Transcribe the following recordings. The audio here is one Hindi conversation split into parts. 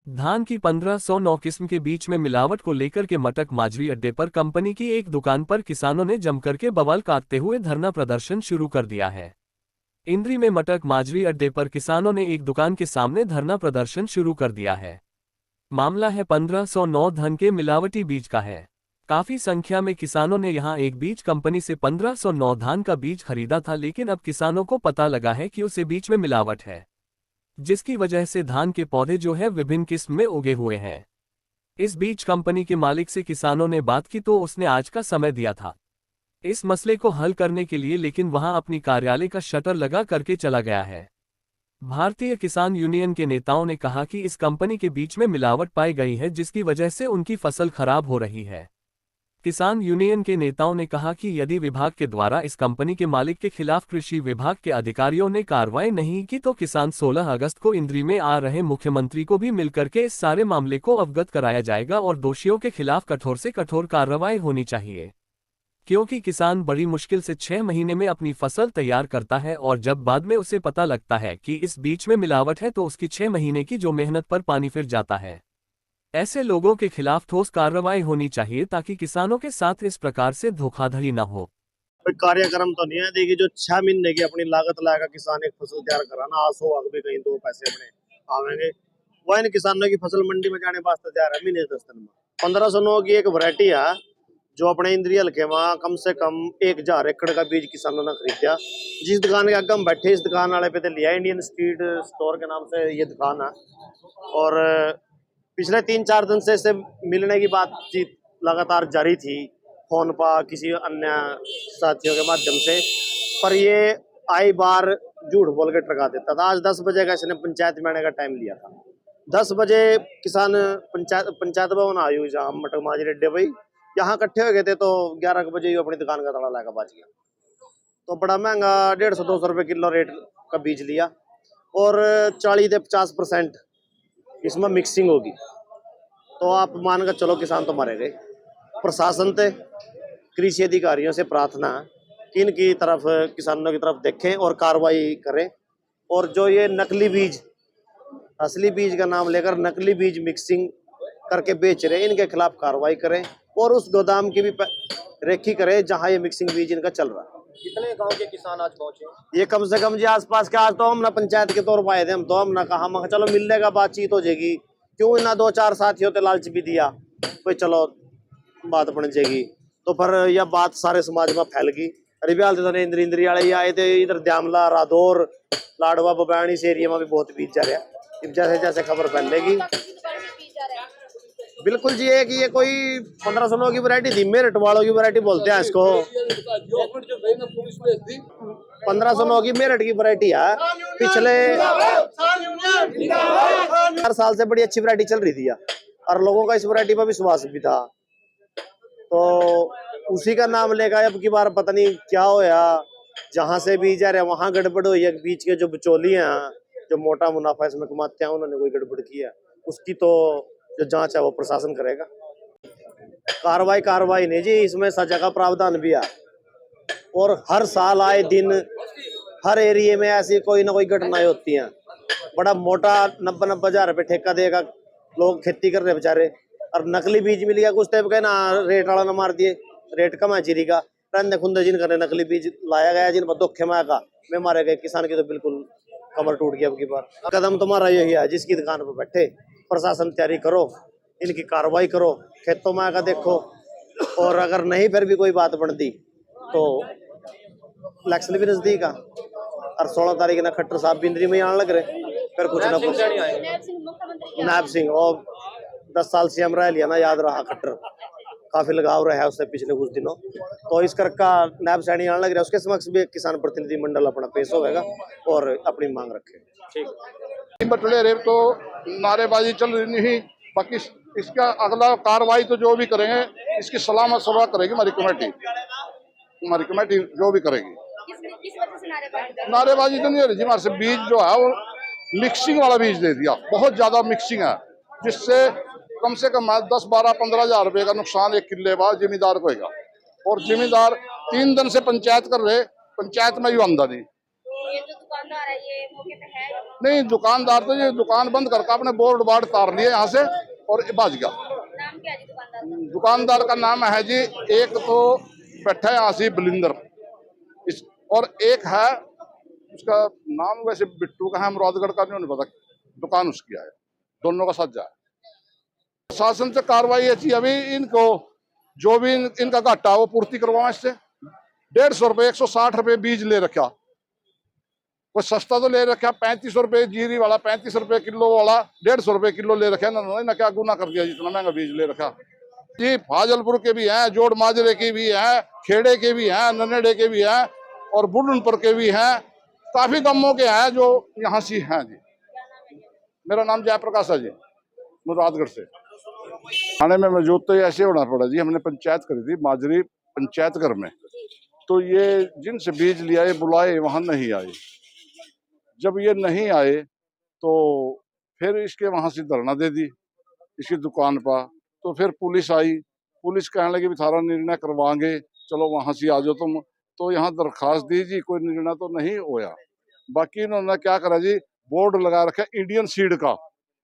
धान की 1509 किस्म के बीच में मिलावट को लेकर के मटक माजरी अड्डे पर कंपनी की एक दुकान पर किसानों ने जमकर के बवाल काटते हुए धरना प्रदर्शन शुरू कर दिया है। इंद्री में मटक माजरी अड्डे पर किसानों ने एक दुकान के सामने धरना प्रदर्शन शुरू कर दिया है। मामला है 1509 धन के मिलावटी बीज का है। काफी संख्या में किसानों ने यहां एक बीज कंपनी से 1509 धान का बीज खरीदा था, लेकिन अब किसानों को पता लगा है कि उसे बीज में मिलावट है, जिसकी वजह से धान के पौधे जो है विभिन्न किस्म में उगे हुए हैं। इस बीज कंपनी के मालिक से किसानों ने बात की तो उसने आज का समय दिया था इस मसले को हल करने के लिए, लेकिन वहां अपनी कार्यालय का शटर लगा करके चला गया है। भारतीय किसान यूनियन के नेताओं ने कहा कि इस कंपनी के बीच में मिलावट पाई गई है, जिसकी वजह से उनकी फसल खराब हो रही है। किसान यूनियन के नेताओं ने कहा कि यदि विभाग के द्वारा इस कंपनी के मालिक के खिलाफ कृषि विभाग के अधिकारियों ने कार्रवाई नहीं की तो किसान 16 अगस्त को इंद्री में आ रहे मुख्यमंत्री को भी मिलकर के इस सारे मामले को अवगत कराया जाएगा और दोषियों के खिलाफ कठोर से कठोर कार्रवाई होनी चाहिए, क्योंकि किसान बड़ी मुश्किल से 6 महीने में अपनी फसल तैयार करता है और जब बाद में उसे पता लगता है कि इस बीच में मिलावट है तो उसकी 6 महीने की जो मेहनत पर पानी फिर जाता है। ऐसे लोगों के खिलाफ ठोस कार्रवाई होनी चाहिए ताकि किसानों के साथ इस प्रकार से धोखाधड़ी न हो। कोई कार्यक्रम तो नहीं है, देखिए जो 6 महीने की अपनी लागत लगाएगा किसान एक फसल तैयार कराना, आसो आग भी कहीं 2 पैसे अपने आवेंगे, वह इन किसानों की फसल मंडी में जाने वास्ते तैयार है महीने 10 दिन में। 1509 की एक वैरायटी है जो अपने इंद्री हल्के में कम से कम 1000 एकड़ का बीज किसानों ने खरीदा। जिस दुकान के आगे हम बैठे इस दुकान वाले पे तो लिया, इंडियन स्ट्रीट स्टोर के नाम से ये दुकान है, और पिछले 3-4 दिन से इसे मिलने की बातचीत लगातार जारी थी, फोन पर किसी अन्य साथियों के माध्यम से, पर ये आई बार झूठ बोल के टरका देता था। आज 10 बजे का इसने पंचायत में आने का टाइम लिया था। 10 बजे किसान पंचायत भवन आयु जहाँ मटक माजरी अड्डे भाई यहाँ इकट्ठे हो गए थे, तो 11 बजे ही अपनी दुकान का ताला लाकर बच गया। तो बड़ा महंगा 150-200 रुपये किलो रेट का बीज लिया और 40 से 50% इसमें मिक्सिंग होगी, तो आप मान कर चलो किसान तो मरे गए। प्रशासन से कृषि अधिकारियों से प्रार्थना है कि इनकी तरफ किसानों की तरफ देखें और कार्रवाई करें, और जो ये नकली बीज असली बीज का नाम लेकर नकली बीज मिक्सिंग करके बेच रहे हैं इनके खिलाफ कार्रवाई करें, और उस गोदाम की भी रेखी करें जहां ये मिक्सिंग बीज इनका चल रहा है। कितने गांव के किसान आज पहुंचे? ये कम से कम जी आसपास के, आज तो हम ना पंचायत के तौर पर आए थे, हम तो हमने कहा हम चलो मिलने का बातचीत हो जाएगी, क्यों इन्ना 2-4 साथियों ने लालच भी दिया कोई चलो बात बन जाएगी, तो फिर यह बात सारे समाज में फैल गई। अरे भी हालत इंद्री वाले आए थे, इधर द्यामला रादौर लाडवा बबैनी इस एरिया में भी बहुत बीज जा रहा है। जैसे जैसे खबर फैलेगी बिल्कुल जी, है कि ये कोई 1509 की वैरायटी थी, मेरठ वालों की वैरायटी बोलते हैं इसको। 1509 की मेरठ की वैरायटी है, पिछले 4 साल से बड़ी अच्छी वैरायटी चल रही थी और लोगों का इस वैरायटी पर विश्वास भी था, तो उसी का नाम लेगा। अब की बार पता नहीं क्या होया, जहां से बीज आ रहे वहां गड़बड़ हुई है। बीच के जो बिचौली हैं जो मोटा मुनाफा इसमें कमाते हैं, उन्होंने कोई गड़बड़ किया, उसकी तो जो जांच है वो प्रशासन करेगा। कार्रवाई नहीं जी, इसमें सजा का प्रावधान भी है, और हर साल आए दिन हर एरिया में ऐसी कोई ना कोई घटनाएं होती हैं। बड़ा मोटा 90-90 हजार रुपये ठेका देगा, लोग खेती कर रहे बेचारे, और नकली बीज मिल गया कुछ टाइप का ना, रेट वाला ना मार दिए, रेट कम है चिरी का रंधे खुंदे जिन करने नकली बीज लाया गया, जिन पर धोखे में आएगा में मारे गए किसान की तो बिल्कुल कमर टूट गया। अब की बार कदम तुम्हारा यही है, जिसकी दुकान पर बैठे प्रशासन तैयारी करो, इनकी कार्रवाई करो, खेतों में आकर देखो, और अगर नहीं फिर भी कोई बात बनती तो इलेक्शन भी नजदीक है, और 16 तारीख ना खट्टर साहब बिंदरी में आने लग रहे, फिर कुछ ना कुछ नायब सिंह और 10 साल से हम रह लिया ना, याद रहा खट्टर काफी लगाव रहा है उससे पिछले कुछ दिनों, तो इस कर का नायब सैनी आने लग रहा है, उसके समक्ष भी किसान प्रतिनिधि मंडल अपना पेश होगा और अपनी मांग रखे। बटले रेप तो नारेबाजी चल रही नहीं, बाकी इसका अगला कार्रवाई तो जो भी करेंगे इसकी सलाह मशवरा करेगी हमारी कमेटी जो भी करेगी। किस वजह से नारेबाजी तो नहीं हो रही जी, हमारे से बीज जो है वो मिक्सिंग वाला बीज दे दिया, बहुत ज्यादा मिक्सिंग है, जिससे कम से कम 10-12-15 हजार रुपए का नुकसान एक किले बाद जिम्मेदार को होगा, और जिम्मेदार 3 दिन से पंचायत कर रहे, पंचायत में भी आमदनी दुकानदार है ये मौके पे है? नहीं, दुकानदार तो ये दुकान बंद करके अपने बोर्ड बार्ड तार लिए यहाँ से और भाज गया। नाम क्या है जी दुकानदार का? दुकानदार का नाम है जी, एक तो बैठा है आसिफ बलिंदर और एक है उसका नाम वैसे बिट्टू का है, मुरादगढ़ का नहीं पता, दुकान उसकी है, दोनों का साझा है। प्रशासन से कार्रवाई अच्छी, अभी इनको जो भी इनका घाटा वो पूर्ति करवाओ। इससे 150 रुपये 160 रुपये बीज ले रखा, कोई सस्ता तो ले रखा 35 रुपये जीरी वाला, 35 रुपये किलो वाला 150 रुपये किलो ले रखा ना, क्या गुना कर दिया, जितना महंगा बीज ले रखा जी। फाजलपुर के भी हैं, जोड़ माजरे के भी हैं, खेड़े के भी हैं, ननेड़े के भी हैं और बुढ़नपुर के भी हैं, काफी गांवों के हैं जो यहाँ से हैं जी। मेरा नाम जयप्रकाश है जी, मुरादगढ़ से। थाने में मौजूद तो ऐसे होना पड़ा जी, हमने पंचायत करी थी माजरी पंचायत घर में, तो ये जिनसे बीज लिया ये बुलाए, वहां नहीं आए। जब ये नहीं आए तो फिर इसके वहां से धरना दे दी इसकी दुकान पर, तो फिर पुलिस आई, पुलिस कहने लगी भी थारा निर्णय करवाएंगे, चलो वहां से आ जाओ तुम। तो यहाँ दरखास्त दी जी, कोई निर्णय तो नहीं होया। बाकी इन्होंने क्या करा जी, बोर्ड लगा रखा इंडियन सीड का,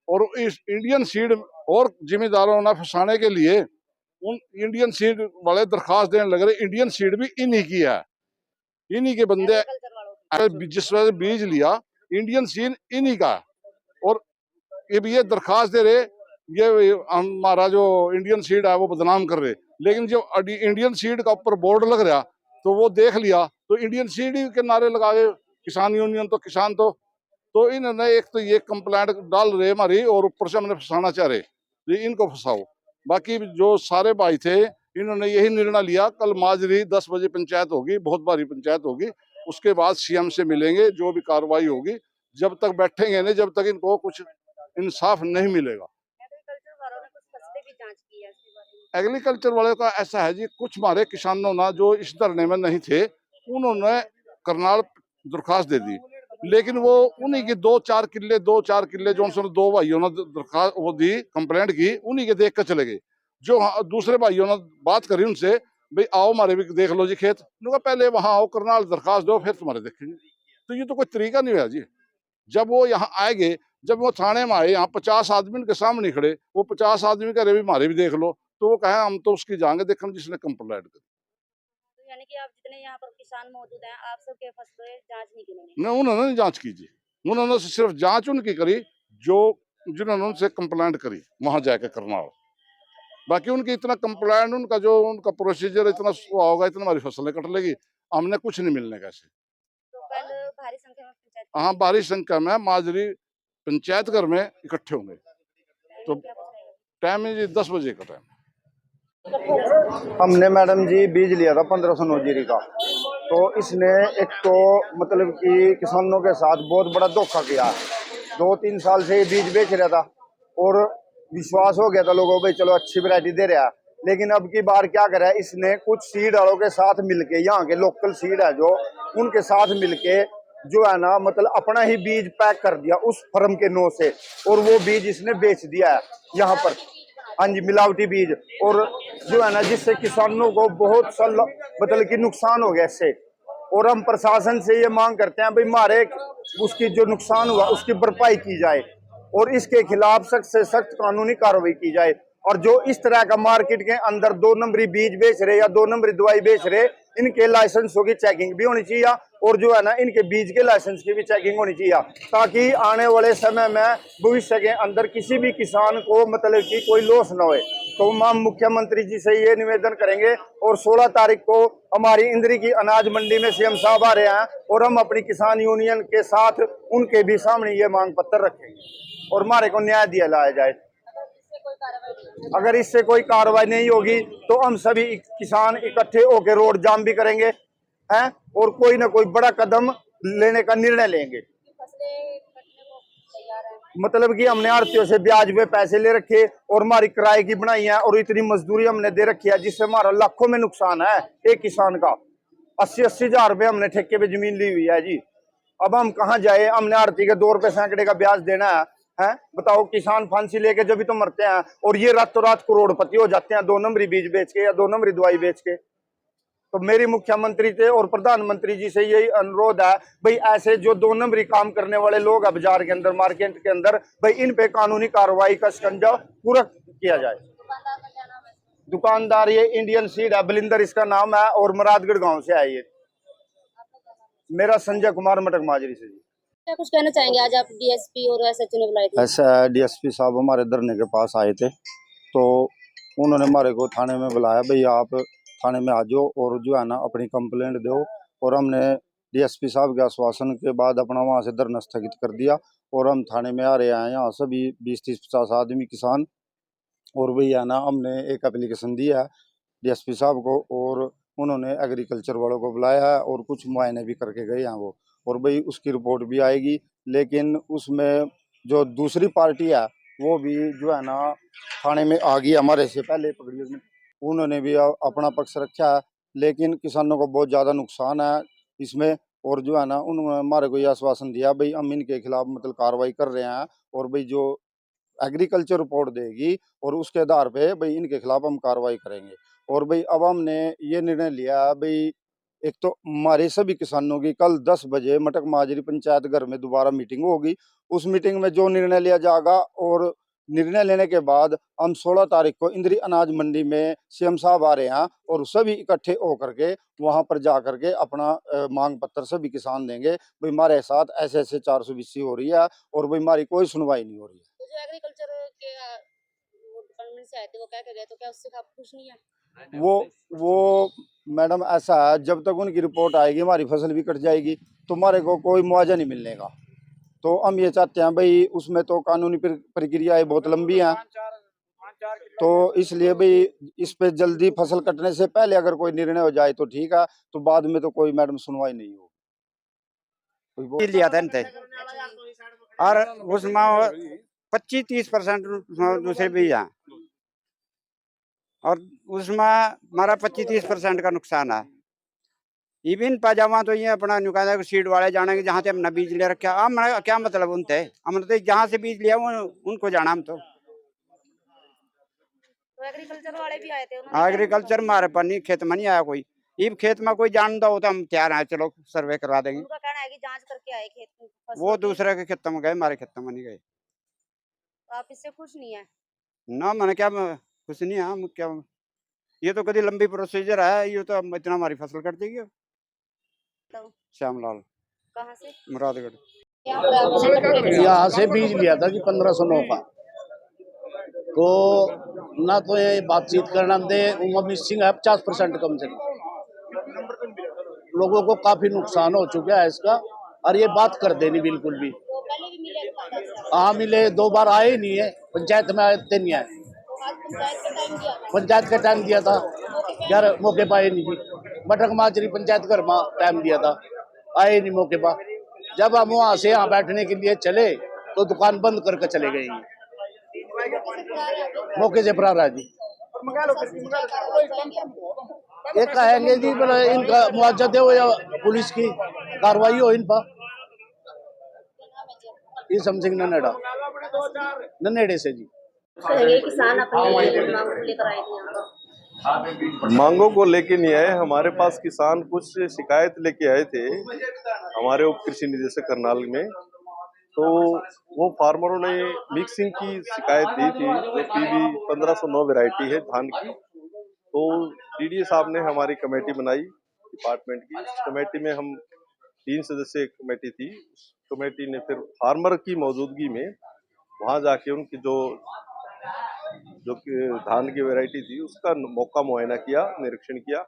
और इस इंडियन सीड और जिम्मेदारों ने फंसाने के लिए उन इंडियन सीड वाले दरखास्त देने लग रहे, इंडियन सीड भी इन्हीं की है, इन्हीं के बंदे, जिस वजह से बीज लिया इंडियन सीड इन्हीं का है। और ये दरखास्त दे रहे, ये हमारा जो इंडियन सीड है वो बदनाम कर रहे, लेकिन जब इंडियन सीड का ऊपर बोर्ड लग रहा तो वो देख लिया तो इंडियन सीड के नारे लगा गए किसान यूनियन, तो किसान तो इन्होंने एक तो ये कंप्लेंट डाल रहे हमारी, और ऊपर से हमने फंसाना चाह रहे, इनको फंसाओ। बाकी जो सारे भाई थे इन्होंने यही निर्णय लिया, कल माजरी 10 बजे पंचायत होगी, बहुत भारी पंचायत होगी, उसके बाद सीएम से मिलेंगे, जो भी कार्रवाई होगी, जब तक बैठेंगे नहीं, जब तक इनको कुछ इंसाफ नहीं मिलेगा। एग्रीकल्चर वाले का ऐसा है जी, कुछ हमारे किसानों ना जो इस धरने में नहीं थे, उन्होंने करनाल दरखास्त दे दी, लेकिन वो उन्हीं के 2-4 किल्ले जो उनसे 2 भाइयों ने दरखास्त वो दी, कंप्लेंट की, उन्हीं के देख कर चले गए। जो दूसरे भाइयों ने बात करी उनसे, भाई आओ हमारे भी देख लो जी खेत, उनका पहले वहां आओ, करनाल दरखास्त दो, फिर तुम्हारे देखेंगे। तो ये तो कोई तरीका नहीं है जी। जब वो यहाँ आएंगे, जब वो थाने में आए, यहाँ 50 आदमी के सामने खड़े, वो 50 आदमी कह रहे भी हमारे भी देख लो, तो वो कहे हम तो उसकी जाएंगे देखने जिसने कंप्लेंट करी। तो यानी कि आप जितने यहाँ पर किसान मौजूद हैं, आप सबके फसलों जांच नहीं की नहीं, उन्होंने जांच की जी, उन्होंने सिर्फ जांच उनकी करी जो जिन्होंने उनसे कंप्लेंट करी वहां जाके करनाल। बाकी उनकी इतना कंप्लेंट, उनका जो उनका प्रोसीजर इतना हुआ होगा, इतना हमारी फसलें कट लेगी, हमने कुछ नहीं मिलने कैसे। तो कल भारी संख्या में पंचायत हाँ, भारी संख्या में माजरी पंचायत घर में इकट्ठे होंगे। तो टाइम है जी 10 बजे का टाइम। हमने मैडम जी बीज लिया था 1509 जीरी का, तो इसने एक तो मतलब कि किसानों के साथ बहुत बड़ा धोखा किया। 2-3 साल से ये बीज बेच रहा था और विश्वास हो गया था लोगों को, भाई चलो अच्छी वैरायटी दे रहा है। लेकिन अब की बार क्या करा है, इसने कुछ सीड वालों के साथ मिलके, यहाँ के लोकल सीड है जो, उनके साथ मिलके जो है ना, मतलब अपना ही बीज पैक कर दिया उस फर्म के नो से, और वो बीज इसने बेच दिया है यहाँ पर। हाँ जी, मिलावटी बीज, और जो है ना जिससे किसानों को बहुत सा मतलब कि नुकसान हो गया इससे। और हम प्रशासन से ये मांग करते हैं भाई हमारे उसकी जो नुकसान हुआ उसकी भरपाई की जाए, और इसके खिलाफ सख्त से सख्त कानूनी कार्रवाई की जाए। और जो इस तरह का मार्केट के अंदर 2 नंबरी बीज बेच रहे या 2 नंबरी दवाई बेच रहे, इनके लाइसेंसों की चेकिंग भी होनी चाहिए, और जो है ना इनके बीज के लाइसेंस की भी चेकिंग होनी चाहिए, ताकि आने वाले समय में भविष्य के अंदर किसी भी किसान को मतलब कि कोई लॉस ना होए। तो हम मुख्यमंत्री जी से ये निवेदन करेंगे, और 16 तारीख को हमारी इंद्री की अनाज मंडी में सीएम साहब आ रहे हैं, और हम अपनी किसान यूनियन के साथ उनके भी सामने ये मांग पत्र रखेंगे, और हमारे को न्याय दिया लाया जाए। अगर इससे कोई कार्रवाई नहीं होगी तो हम सभी किसान इकट्ठे होकर रोड जाम भी करेंगे हैं, और कोई ना कोई बड़ा कदम लेने का निर्णय लेंगे। मतलब कि हमने आड़तियों से ब्याज पे पैसे ले रखे, और हमारी किराए की बनाई है, और इतनी मजदूरी हमने दे रखी है, जिससे हमारा लाखों में नुकसान है। एक किसान का 80-80 हजार रुपये हमने ठेके पे जमीन ली हुई है जी। अब हम कहाँ जाए, हमने आड़ती के 2 रुपए सैकड़े का ब्याज देना है बताओ। किसान फांसी लेके जब भी तो मरते हैं, और ये रातों रात करोड़पति हो जाते हैं 2 नंबरी बीज बेच के या 2 नंबरी दवाई बेच के। तो मेरी मुख्यमंत्री से और प्रधानमंत्री जी से यही अनुरोध है भाई, ऐसे जो 2 नंबरी काम करने वाले लोग है बाजार के अंदर, मार्केट के अंदर, भाई इन पे कानूनी कार्रवाई का शिकंजा पूरा किया जाए। दुकानदार का क्या नाम है? दुकानदार ये इंडियन सीड है, बलिंदर इसका नाम है, और मुरादगढ़ गांव से है ये। आपका क्या नाम है? मेरा संजय कुमार मटक माजरी से जी। क्या कुछ कहना चाहेंगे? आज आप डीएसपी और एसएचओ ने बुलाई थी। ऐसा है, डीएसपी साहब हमारे धरने के पास आए थे, तो उन्होंने हमारे को थाने में बुलाया, भाई आप थाने में आ जाओ और जो है ना अपनी कंप्लेंट दो। और हमने डीएसपी साहब के आश्वासन के बाद अपना वहाँ से धरना स्थगित कर दिया और हम थाने में आ रहे हैं। यहाँ सभी 20-30-50 आदमी किसान, और वही है ना हमने एक एप्लीकेशन दिया है डीएसपी साहब को, और उन्होंने एग्रीकल्चर वालों को बुलाया है और कुछ मुआयने भी करके गए हैं वो, और भाई उसकी रिपोर्ट भी आएगी। लेकिन उसमें जो दूसरी पार्टी है वो भी जो है ना थाने में आ गई हमारे से पहले पकड़ी में, उन्होंने भी अपना पक्ष रखा है। लेकिन किसानों को बहुत ज़्यादा नुकसान है इसमें, और जो है ना उन्होंने हमारे को ये आश्वासन दिया भाई हम इनके खिलाफ मतलब कार्रवाई कर रहे हैं, और भाई जो एग्रीकल्चर रिपोर्ट देगी और उसके आधार पे भाई इनके खिलाफ हम कार्रवाई करेंगे। और भाई अब हमने ये निर्णय लिया भाई, एक तो हमारे सभी किसानों की कल 10 बजे मटक माजरी पंचायत घर में दोबारा मीटिंग होगी। उस मीटिंग में जो निर्णय लिया जाएगा, और निर्णय लेने के बाद हम 16 तारीख को इंद्री अनाज मंडी में सीएम साहब आ रहे हैं, और सभी इकट्ठे होकर के वहां पर जा करके अपना मांग पत्र सभी किसान देंगे भाई हमारे साथ ऐसे ऐसे 420 हो रही है, और भाई हमारी कोई सुनवाई नहीं हो रही है। तो जो एग्रीकल्चर के वो डिपार्टमेंट से आए थे वो क्या कह गए, तो क्या उससे आप खुश नहीं है? वो मैडम ऐसा है, जब तक उनकी रिपोर्ट आएगी हमारी फसल भी कट जाएगी, तो हमारे को कोई मुआवजा नहीं मिलने का। तो हम ये चाहते हैं भाई, उसमें तो कानूनी प्रक्रियाएं बहुत लंबी हैं, तो इसलिए भाई इस पे जल्दी फसल कटने से पहले अगर कोई निर्णय हो जाए तो ठीक है, तो बाद में तो कोई मैडम सुनवाई नहीं होगी। लिया था इनसे, और उसमें 25-30% दूसरे भी हैं, और उसमें हमारा 25-30% का नुकसान है। इवन पाजामा तो ये अपना नुकसान सीड वाले जाने जहाँ से हमने बीज ले रखा, हम क्या मतलब उनसे, हम तो जहाँ से बीज लिया वो उनको जाना। हम तो एग्रीकल्चर वाले भी आए थे, उन्होंने एग्रीकल्चर हमारे पर नहीं, खेत में नहीं आया कोई। इब खेत में कोई जानता हो तो हम तैयार हैं, चलो सर्वे करवा देंगे। उनका कहना है कि जांच करके आए खेत की फसलों वो की। दूसरे के खेत में गए, हमारे खेत में नहीं गए। तो आप इससे खुश नहीं है? ना मैंने क्या कुछ नहीं है, हम क्या, ये तो कभी लंबी प्रोसीजर है, ये तो इतना हमारी फसल कट देगी। तो श्यामलाल, कहाँ से? मुरादगढ़। क्या प्रॉब्लम? यहाँ से बीज लिया था जी 1509 का, तो ना तो ये बातचीत करना दे, उनका मिसिंग है 50% कम से कम। लोगों को काफी नुकसान हो चुका है इसका, और ये बात कर देनी बिल्कुल भी। तो पहले भी मिले दुकानदार से? हाँ मिले, 2 बार आए ही नहीं है, पंचायत में आते नहीं है। तो आज पंचायत का टाइम दिया था? पंचायत का टाइम दिया था यार, मौके पाए नहीं जी। मटक माजरी पंचायत घर में टाइम दिया था, आए नहीं मौके पर। जब हम वहाँ से यहाँ बैठने के लिए चले तो दुकान बंद करके चले गए। मौके से फरार है जी। ये कहेंगे जी बोले इनका मुआवजा दो या पुलिस की कार्रवाई हो इन पर। ये समथिंग ननेड़े से जी। ये किसान अपनी मांग को लेकर आए थे यहाँ। मांगों को लेके नहीं आए, हमारे पास किसान कुछ शिकायत लेके आए थे हमारे उप कृषि निदेशक करनाल में। तो वो फार्मरों ने मिक्सिंग की शिकायत दी थी, जो PB 1509 वैरायटी है धान की। तो DDA साहब ने हमारी कमेटी बनाई डिपार्टमेंट की। उस कमेटी में हम 3 सदस्यीय कमेटी थी। उस कमेटी ने फिर फार्मर की मौजूदगी में वहां जाके उनकी जो धान की वैरायटी थी उसका मौका मुआयना किया, निरीक्षण किया,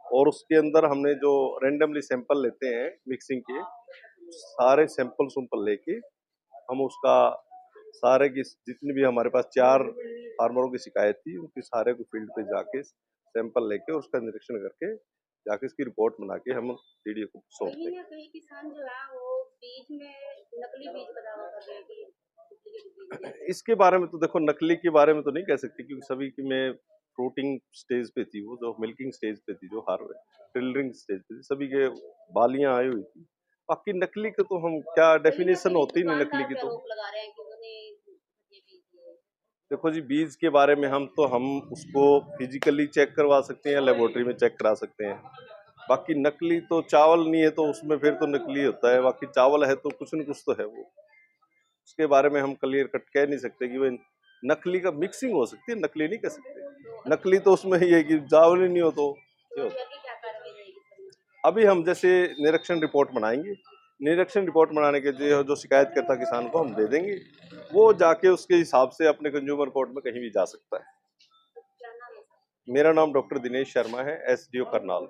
और उसके अंदर हमने जो रेंडमली सैंपल लेते हैं मिक्सिंग के, सारे सैंपल लेके हम उसका सारे की जितनी भी हमारे पास 4 फार्मरों की शिकायत थी उनकी सारे को फील्ड पे जाके सैंपल लेके उसका निरीक्षण करके जाके इसकी रिपोर्ट बना के हम DDA को सौंपते हैं। कई किसान जो है वो बीज में नकली बीज का दावा कर रहे हैं कि डुप्लीकेट बीज है। इसके बारे में तो देखो, नकली के बारे में तो नहीं कह सकती, क्योंकि सभी की में फ्रूटिंग स्टेज पे थी, वो जो मिल्किंग स्टेज पे थी, जो टिलरिंग स्टेज पे थी, सभी के बालियां आई हुई थी। बाकी नकली के तो हम क्या डेफिनेशन होती नहीं नकली की। तो लगा रहे हैं कि उन्होंने ये बीज दिए। देखो जी, बीज के बारे में हम उसको फिजिकली चेक करवा सकते हैं या लेबोरेटरी में चेक करा सकते हैं। बाकी नकली तो चावल नहीं है तो उसमें फिर तो नकली होता है, बाकी चावल है तो कुछ न कुछ तो है वो। उसके बारे में हम क्लियर कट कह नहीं सकते कि वो नकली का मिक्सिंग हो सकती है, नकली नहीं कह सकते। नकली तो उसमें ये है कि चावल ही नहीं हो तो ये होता है। आगे क्या कार्रवाई रहेगी सर? अभी हम जैसे निरीक्षण रिपोर्ट बनाएंगे, निरीक्षण रिपोर्ट बनाने के जो शिकायत करता किसान को हम दे देंगे, वो जाके उसके हिसाब से अपने कंज्यूमर कोर्ट में कहीं भी जा सकता है। क्या नाम है सर? मेरा नाम डॉक्टर दिनेश शर्मा है, एसडीओ करनाल।